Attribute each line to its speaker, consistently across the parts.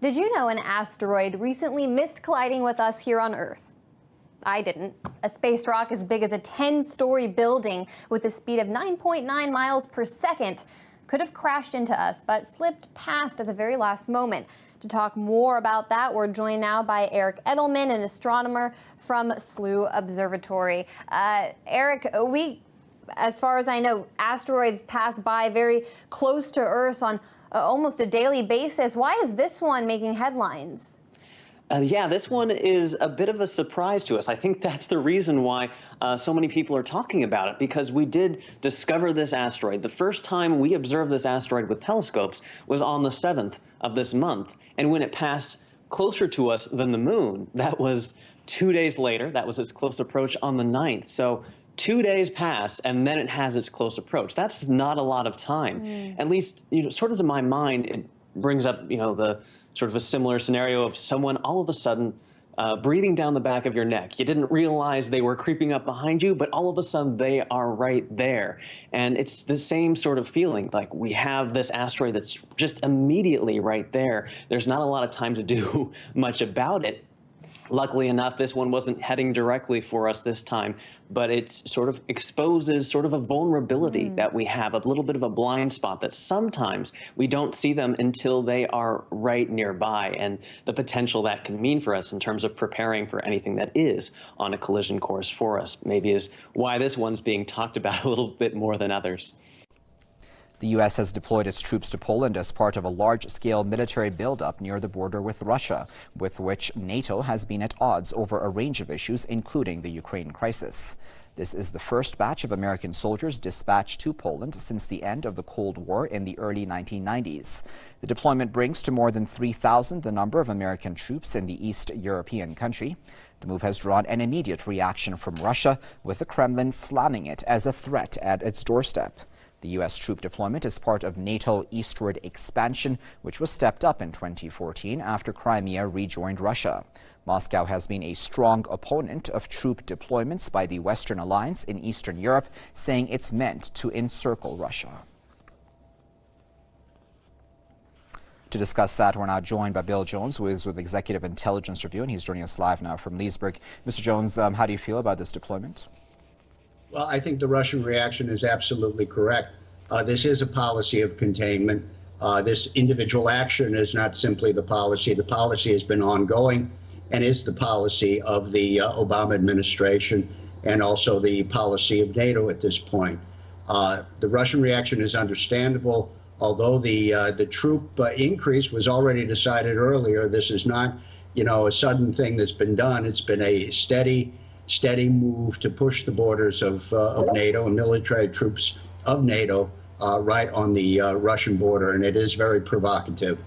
Speaker 1: Did you know an asteroid recently missed colliding with us here on Earth? I didn't. A space rock as big as a 10-story building with a speed of 9.9 miles per second could have crashed into us, but slipped past at the very last moment. To talk more about that, we're joined now by Eric Edelman, an astronomer from SLU Observatory. Eric, as far as I know, asteroids pass by very close to Earth on almost a daily basis. Why is this one making headlines?
Speaker 2: Yeah, this one is a bit of a surprise to us. I think that's the reason why so many people are talking about it, because we did discover this asteroid. The first time we observed this asteroid with telescopes was on the 7th of this month. And when it passed closer to us than the moon, that was 2 days later. That was its close approach on the 9th. So 2 days pass, and then it has its close approach. That's not a lot of time. At least, sort of to my mind, it brings up, the sort of a similar scenario of someone all of a sudden breathing down the back of your neck. You didn't realize they were creeping up behind you, but all of a sudden they are right there. And it's the same sort of feeling, like we have this asteroid that's just immediately right there. There's not a lot of time to do much about it. Luckily enough, this one wasn't heading directly for us this time, but it sort of exposes sort of a vulnerability that we have, a little bit of a blind spot that sometimes we don't see them until they are right nearby, and the potential that can mean for us in terms of preparing for anything that is on a collision course for us, maybe is why this one's being talked about a little bit more than others.
Speaker 3: The U.S. has deployed its troops to Poland as part of a large-scale military buildup near the border with Russia, with which NATO has been at odds over a range of issues, including the Ukraine crisis. This is the first batch of American soldiers dispatched to Poland since the end of the Cold War in the early 1990s. The deployment brings to more than 3,000 the number of American troops in the East European country. The move has drawn an immediate reaction from Russia, with the Kremlin slamming it as a threat at its doorstep. The U.S. troop deployment is part of NATO eastward expansion, which was stepped up in 2014 after Crimea rejoined Russia. Moscow has been a strong opponent of troop deployments by the Western alliance in Eastern Europe, saying it's meant to encircle Russia. To discuss that, we're now joined by Bill Jones, who is with Executive Intelligence Review, and he's joining us live now from Leesburg. Mr. Jones, how do you feel about this deployment?
Speaker 4: Well, I think the Russian reaction is absolutely correct. This is a policy of containment. This individual action is not simply the policy. The policy has been ongoing and is the policy of the Obama administration and also the policy of NATO at this point. The Russian reaction is understandable, although the troop increase was already decided earlier. This is not, a sudden thing that's been done. It's been a steady move to push the borders of NATO and military troops of NATO right on the Russian border, and it is very provocative.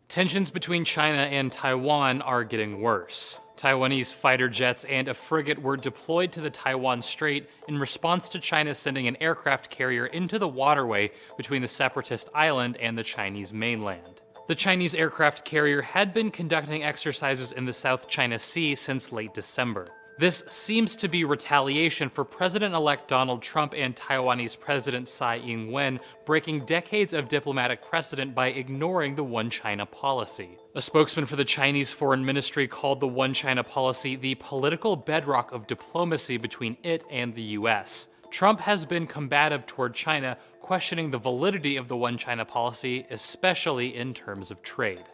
Speaker 5: Tensions between China and Taiwan are getting worse. Taiwanese fighter jets and a frigate were deployed to the Taiwan Strait in response to China sending an aircraft carrier into the waterway between the separatist island and the Chinese mainland. The Chinese aircraft carrier had been conducting exercises in the South China Sea since late December. This seems to be retaliation for President-elect Donald Trump and Taiwanese President Tsai Ing-wen breaking decades of diplomatic precedent by ignoring the One China policy. A spokesman for the Chinese Foreign Ministry called the One China policy the political bedrock of diplomacy between it and the US. Trump has been combative toward China, questioning the validity of the One China policy, especially in terms of trade.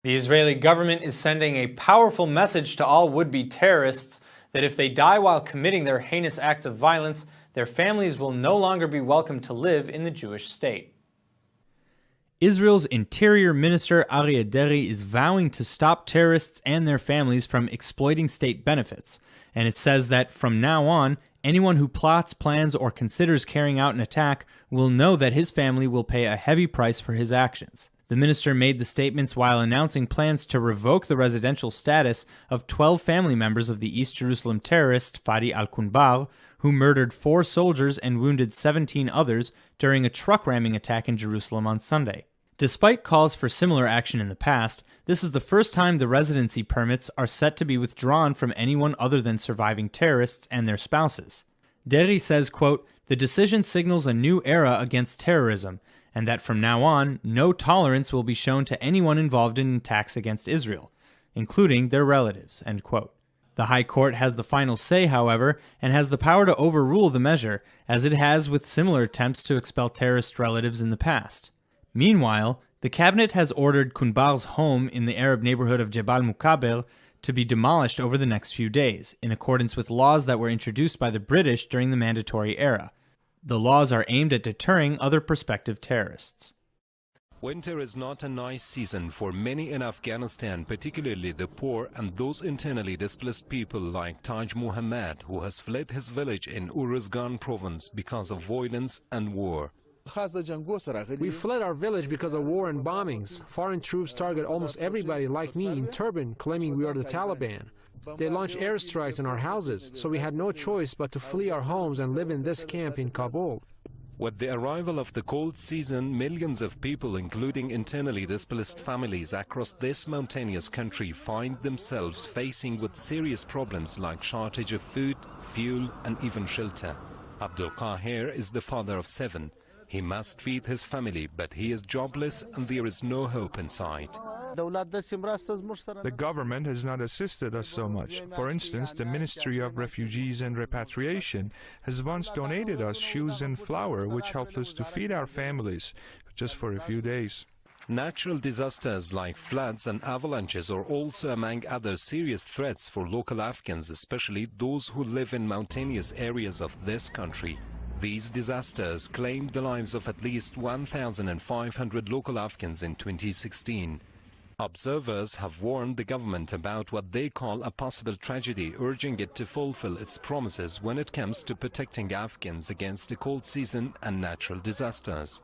Speaker 6: The Israeli government is sending a powerful message to all would-be terrorists that if they die while committing their heinous acts of violence, their families will no longer be welcome to live in the Jewish state.
Speaker 7: Israel's Interior Minister Aryeh Deri is vowing to stop terrorists and their families from exploiting state benefits, and it says that from now on, anyone who plots, plans, or considers carrying out an attack will know that his family will pay a heavy price for his actions. The minister made the statements while announcing plans to revoke the residential status of 12 family members of the East Jerusalem terrorist Fadi al-Kunbar, who murdered 4 soldiers and wounded 17 others during a truck ramming attack in Jerusalem on Sunday. Despite calls for similar action in the past, this is the first time the residency permits are set to be withdrawn from anyone other than surviving terrorists and their spouses. Deri says, quote, "The decision signals a new era against terrorism, and that from now on, no tolerance will be shown to anyone involved in attacks against Israel, including their relatives, end quote. The High Court has the final say, however, and has the power to overrule the measure, as it has with similar attempts to expel terrorist relatives in the past. Meanwhile, the cabinet has ordered Kunbar's home in the Arab neighborhood of Jebel Mukaber to be demolished over the next few days, in accordance with laws that were introduced by the British during the mandatory era. The laws are aimed at deterring other prospective terrorists.
Speaker 8: Winter is not a nice season for many in Afghanistan, particularly the poor and those internally displaced people like Taj Muhammad, who has fled his village in Uruzgan province because of violence and war.
Speaker 9: We fled our village because of war and bombings. Foreign troops target almost everybody like me in turban, claiming we are the Taliban. They launch airstrikes on our houses, so we had no choice but to flee our homes and live in this camp in Kabul.
Speaker 8: With the arrival of the cold season, millions of people, including internally displaced families across this mountainous country, find themselves facing with serious problems like shortage of food, fuel, and even shelter. Abdul Qahir is the father of 7. He must feed his family, but he is jobless and there is no hope in sight.
Speaker 10: The government has not assisted us so much. For instance, the Ministry of Refugees and Repatriation has once donated us shoes and flour, which helped us to feed our families just for a few days.
Speaker 8: Natural disasters like floods and avalanches are also among other serious threats for local Afghans, especially those who live in mountainous areas of this country. These disasters claimed the lives of at least 1,500 local Afghans in 2016. Observers have warned the government about what they call a possible tragedy, urging it to fulfill its promises when it comes to protecting Afghans against the cold season and natural disasters.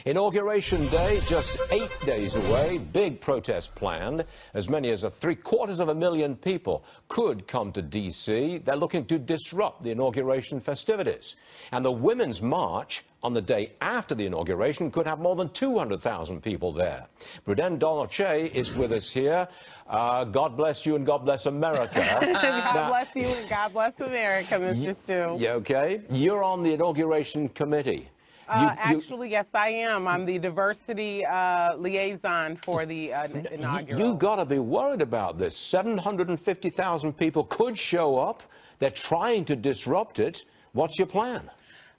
Speaker 11: Inauguration Day just 8 days away. Big protest planned. As many as 750,000 people could come to D.C. They're looking to disrupt the inauguration festivities. And the Women's March on the day after the inauguration could have more than 200,000 people there. Bruden Dolce is with us here. God bless you and God bless America.
Speaker 12: God bless you and God bless America, Mr. Stu.
Speaker 11: Yeah, okay. You're on the inauguration committee.
Speaker 12: Actually, yes, I am. I'm the diversity liaison for the inaugural.
Speaker 11: You got to be worried about this. 750,000 people could show up. They're trying to disrupt it. What's your plan?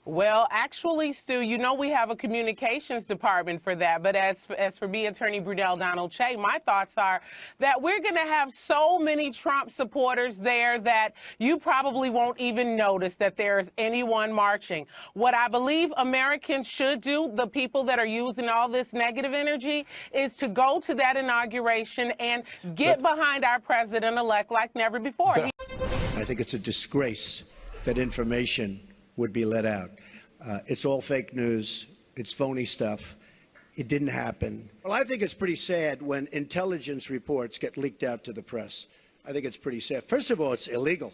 Speaker 12: Well, actually, Stu, you know we have a communications department for that. But as for me, Attorney Brunel Donald Che, my thoughts are that we're going to have so many Trump supporters there that you probably won't even notice that there's anyone marching. What I believe Americans should do, the people that are using all this negative energy, is to go to that inauguration and get behind our president-elect like never before.
Speaker 13: I think it's a disgrace that information would be let out. It's all fake news. It's phony stuff. It didn't happen. Well, I think it's pretty sad when intelligence reports get leaked out to the press. I think it's pretty sad. First of all, it's illegal.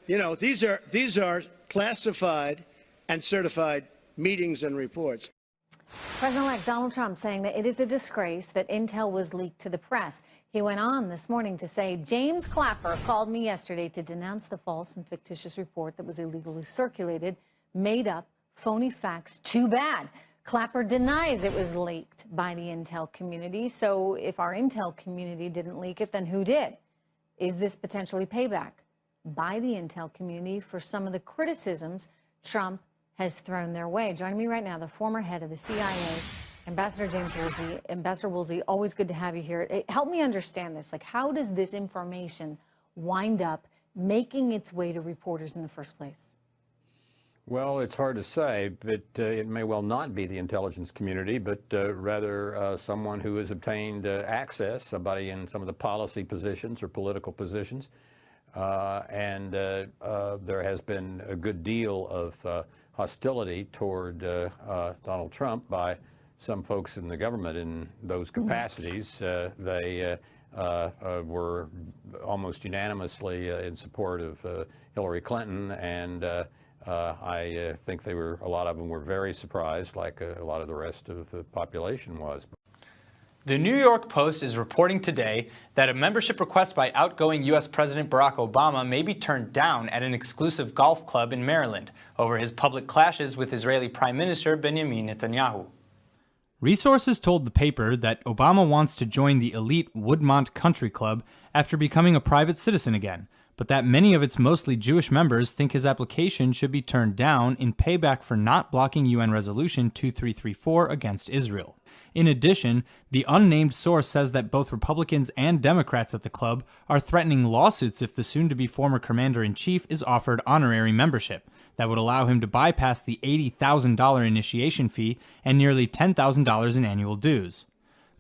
Speaker 13: You know, these are classified and certified meetings and reports.
Speaker 14: President-elect Donald Trump saying that it is a disgrace that intel was leaked to the press. He went on this morning to say, James Clapper called me yesterday to denounce the false and fictitious report that was illegally circulated, made up, phony facts. Too bad. Clapper denies it was leaked by the intel community. So if our intel community didn't leak it, then who did? Is this potentially payback by the intel community for some of the criticisms Trump has thrown their way? Joining me right now, the former head of the CIA, Ambassador James Woolsey. Ambassador Woolsey, always good to have you here. Help me understand this. Like, how does this information wind up making its way to reporters in the first place?
Speaker 15: Well, it's hard to say, but it may well not be the intelligence community, but rather someone who has obtained access, somebody in some of the policy positions or political positions. There has been a good deal of hostility toward Donald Trump by some folks in the government in those capacities. They were almost unanimously in support of Hillary Clinton, and I think a lot of them were very surprised, like a lot of the rest of the population was.
Speaker 6: The New York Post is reporting today that a membership request by outgoing U.S. President Barack Obama may be turned down at an exclusive golf club in Maryland over his public clashes with Israeli Prime Minister Benjamin Netanyahu.
Speaker 7: Resources told the paper that Obama wants to join the elite Woodmont Country Club after becoming a private citizen again, but that many of its mostly Jewish members think his application should be turned down in payback for not blocking UN Resolution 2334 against Israel. In addition, the unnamed source says that both Republicans and Democrats at the club are threatening lawsuits if the soon-to-be former commander-in-chief is offered honorary membership that would allow him to bypass the $80,000 initiation fee and nearly $10,000 in annual dues.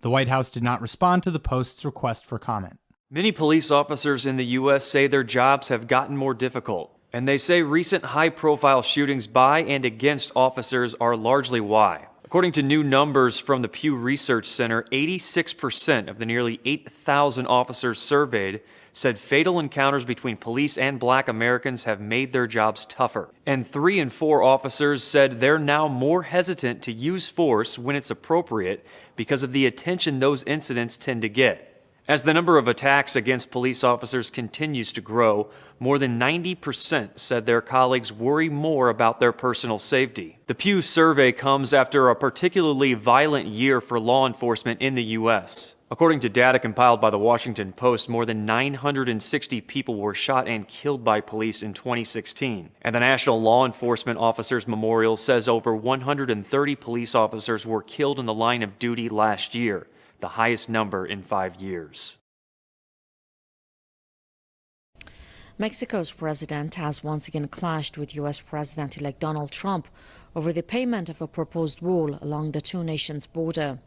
Speaker 7: The White House did not respond to the Post's request for comment.
Speaker 16: Many police officers in the U.S. say their jobs have gotten more difficult, and they say recent high-profile shootings by and against officers are largely why. According to new numbers from the Pew Research Center, 86% of the nearly 8,000 officers surveyed said fatal encounters between police and black Americans have made their jobs tougher. And 3 in 4 officers said they're now more hesitant to use force when it's appropriate because of the attention those incidents tend to get. As the number of attacks against police officers continues to grow, more than 90% said their colleagues worry more about their personal safety. The Pew survey comes after a particularly violent year for law enforcement in the U.S. According to data compiled by the Washington Post, more than 960 people were shot and killed by police in 2016. And the National Law Enforcement Officers Memorial says over 130 police officers were killed in the line of duty last year, the highest number in 5 years.
Speaker 17: Mexico's president has once again clashed with U.S. President-elect Donald Trump over the payment of a proposed wall along the two nations' border.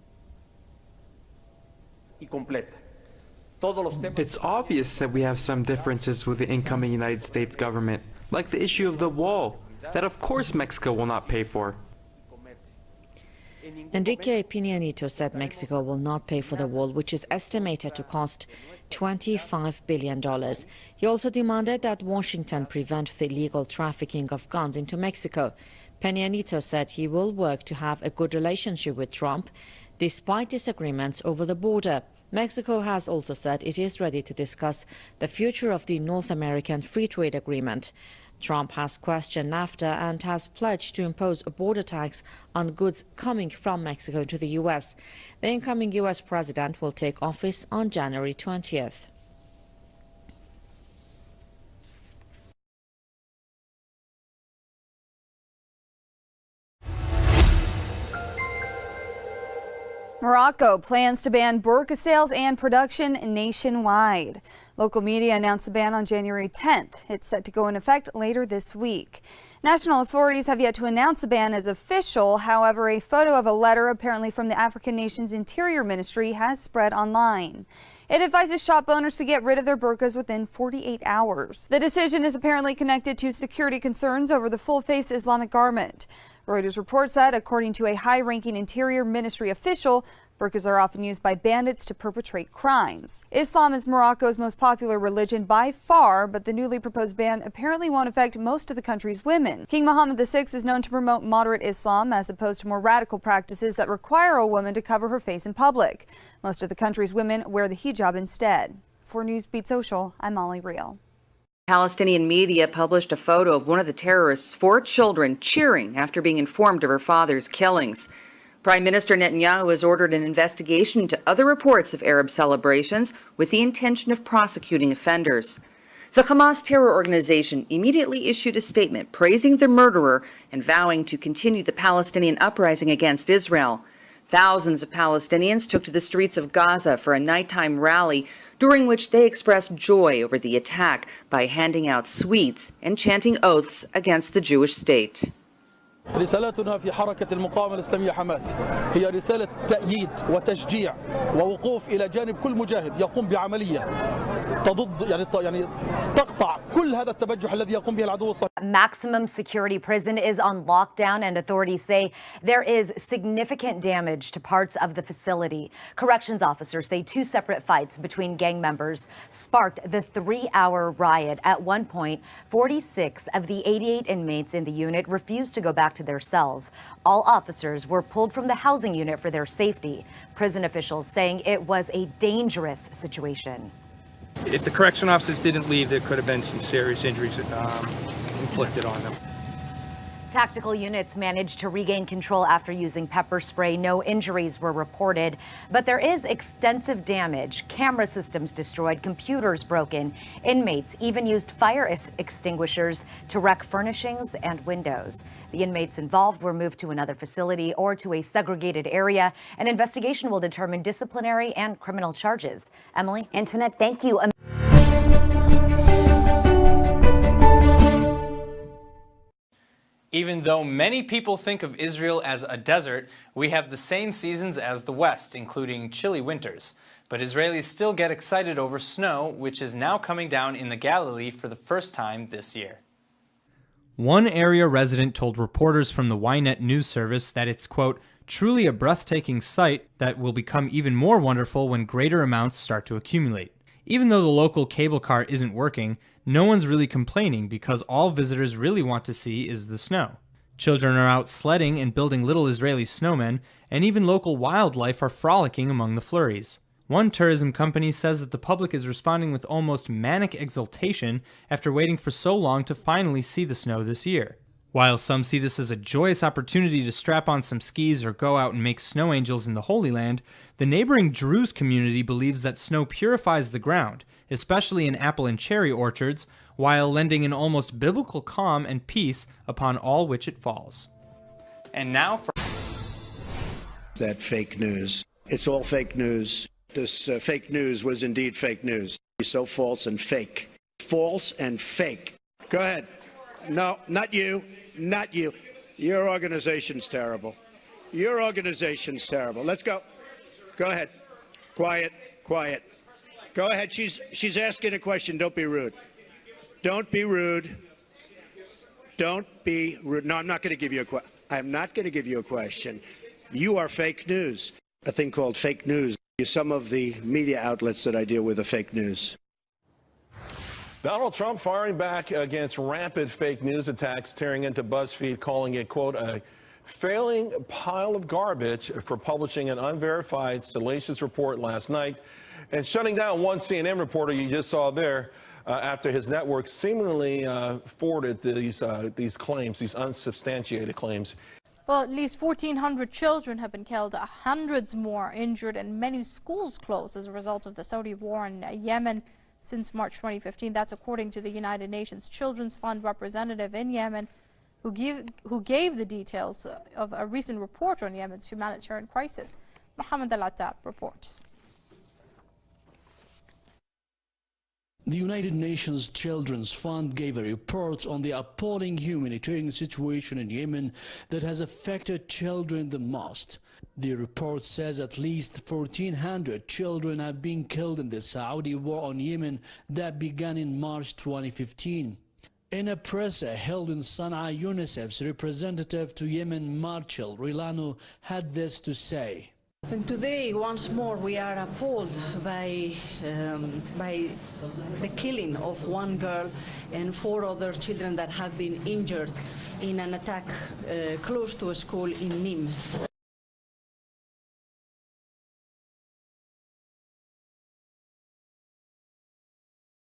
Speaker 18: It's obvious that we have some differences with the incoming United States government, like the issue of the wall, that of course Mexico will not pay for.
Speaker 17: Enrique Peña Nieto said Mexico will not pay for the wall, which is estimated to cost $25 billion. He also demanded that Washington prevent the illegal trafficking of guns into Mexico. Peña Nieto said he will work to have a good relationship with Trump, despite disagreements over the border. Mexico has also said it is ready to discuss the future of the North American Free Trade Agreement. Trump has questioned NAFTA and has pledged to impose a border tax on goods coming from Mexico to the U.S. The incoming U.S. president will take office on January 20th.
Speaker 19: Morocco plans to ban burqa sales and production nationwide. Local media announced the ban on January 10th. It's set to go into effect later this week. National authorities have yet to announce the ban as official. However, a photo of a letter apparently from the African nation's Interior Ministry has spread online. It advises shop owners to get rid of their burqas within 48 hours. The decision is apparently connected to security concerns over the full-face Islamic garment. Reuters reports that, according to a high-ranking Interior Ministry official, burqas are often used by bandits to perpetrate crimes. Islam is Morocco's most popular religion by far, but the newly proposed ban apparently won't affect most of the country's women. King Mohammed VI is known to promote moderate Islam as opposed to more radical practices that require a woman to cover her face in public. Most of the country's women wear the hijab instead. For Newsbeat Social, I'm Molly Real.
Speaker 20: Palestinian media published a photo of one of the terrorists' 4 children cheering after being informed of her father's killings. Prime Minister Netanyahu has ordered an investigation into other reports of Arab celebrations with the intention of prosecuting offenders. The Hamas terror organization immediately issued a statement praising the murderer and vowing to continue the Palestinian uprising against Israel. Thousands of Palestinians took to the streets of Gaza for a nighttime rally, during which they expressed joy over the attack by handing out sweets and chanting oaths against the Jewish state.
Speaker 21: رسالتنا في حركة المقاومة الإسلامية حماس هي رسالة تأييد وتشجيع ووقوف إلى جانب كل مجاهد يقوم بعملية تضد يعني تقطع كل هذا التبجح الذي يقوم به العدو الصهيوني.
Speaker 22: Maximum security prison is on lockdown, and authorities say there is significant damage to parts of the facility. Corrections officers say 2 separate fights between gang members sparked the 3-hour riot. At one point, 46 of the 88 inmates in the unit refused to go back to their cells. All officers were pulled from the housing unit for their safety. Prison officials saying it was a dangerous situation.
Speaker 23: If the correction officers didn't leave, there could have been some serious injuries inflicted on them.
Speaker 22: Tactical units managed to regain control after using pepper spray. No injuries were reported, but there is extensive damage. Camera systems destroyed, computers broken. Inmates even used fire extinguishers to wreck furnishings and windows. The inmates involved were moved to another facility or to a segregated area. An investigation will determine disciplinary and criminal charges. Emily?
Speaker 1: Antoinette, thank you.
Speaker 6: Even though many people think of Israel as a desert, we have the same seasons as the West, including chilly winters. But Israelis still get excited over snow, which is now coming down in the Galilee for the first time this year.
Speaker 7: One area resident told reporters from the Ynet news service that it's, quote, truly a breathtaking sight that will become even more wonderful when greater amounts start to accumulate. Even though the local cable car isn't working, no one's really complaining because all visitors really want to see is the snow. Children are out sledding and building little Israeli snowmen, and even local wildlife are frolicking among the flurries. One tourism company says that the public is responding with almost manic exultation after waiting for so long to finally see the snow this year. While some see this as a joyous opportunity to strap on some skis or go out and make snow angels in the Holy Land, the neighboring Druze community believes that snow purifies the ground, especially in apple and cherry orchards, while lending an almost biblical calm and peace upon all which it falls.
Speaker 6: And now for
Speaker 13: that fake news. It's all fake news. This fake news was indeed fake news. It's so false and fake. False and fake. Go ahead. No, not you. Not you. Your organization's terrible. Your organization's terrible. Let's go. Go ahead. Quiet. Quiet. Go ahead. She's asking a question. Don't be rude. Don't be rude. Don't be rude. No, I'm not going to give you a question. I'm not going to give you a question. You are fake news. A thing called fake news. Some of the media outlets that I deal with are fake news.
Speaker 2: Donald Trump firing back against rampant fake news attacks, tearing into BuzzFeed, calling it, quote, a failing pile of garbage for publishing an unverified, salacious report last night, and shutting down one CNN reporter you just saw there after his network seemingly forwarded these claims, these unsubstantiated claims.
Speaker 23: Well, at least 1,400 children have been killed, hundreds more injured, and many schools closed as a result of the Saudi war in Yemen since March 2015. That's according to the United Nations Children's Fund representative in Yemen, who gave the details of a recent report on Yemen's humanitarian crisis. Mohammed Al-Attab reports.
Speaker 24: The United Nations Children's Fund gave a report on the appalling humanitarian situation in Yemen that has affected children the most. The report says at least 1,400 children have been killed in the Saudi war on Yemen that began in March 2015. In a presser held in Sana'a, UNICEF's representative to Yemen, Marshall Rilano, had this to say.
Speaker 25: And today, once more, we are appalled by the killing of one girl and 4 other children that have been injured in an attack close to a school in Nîmes.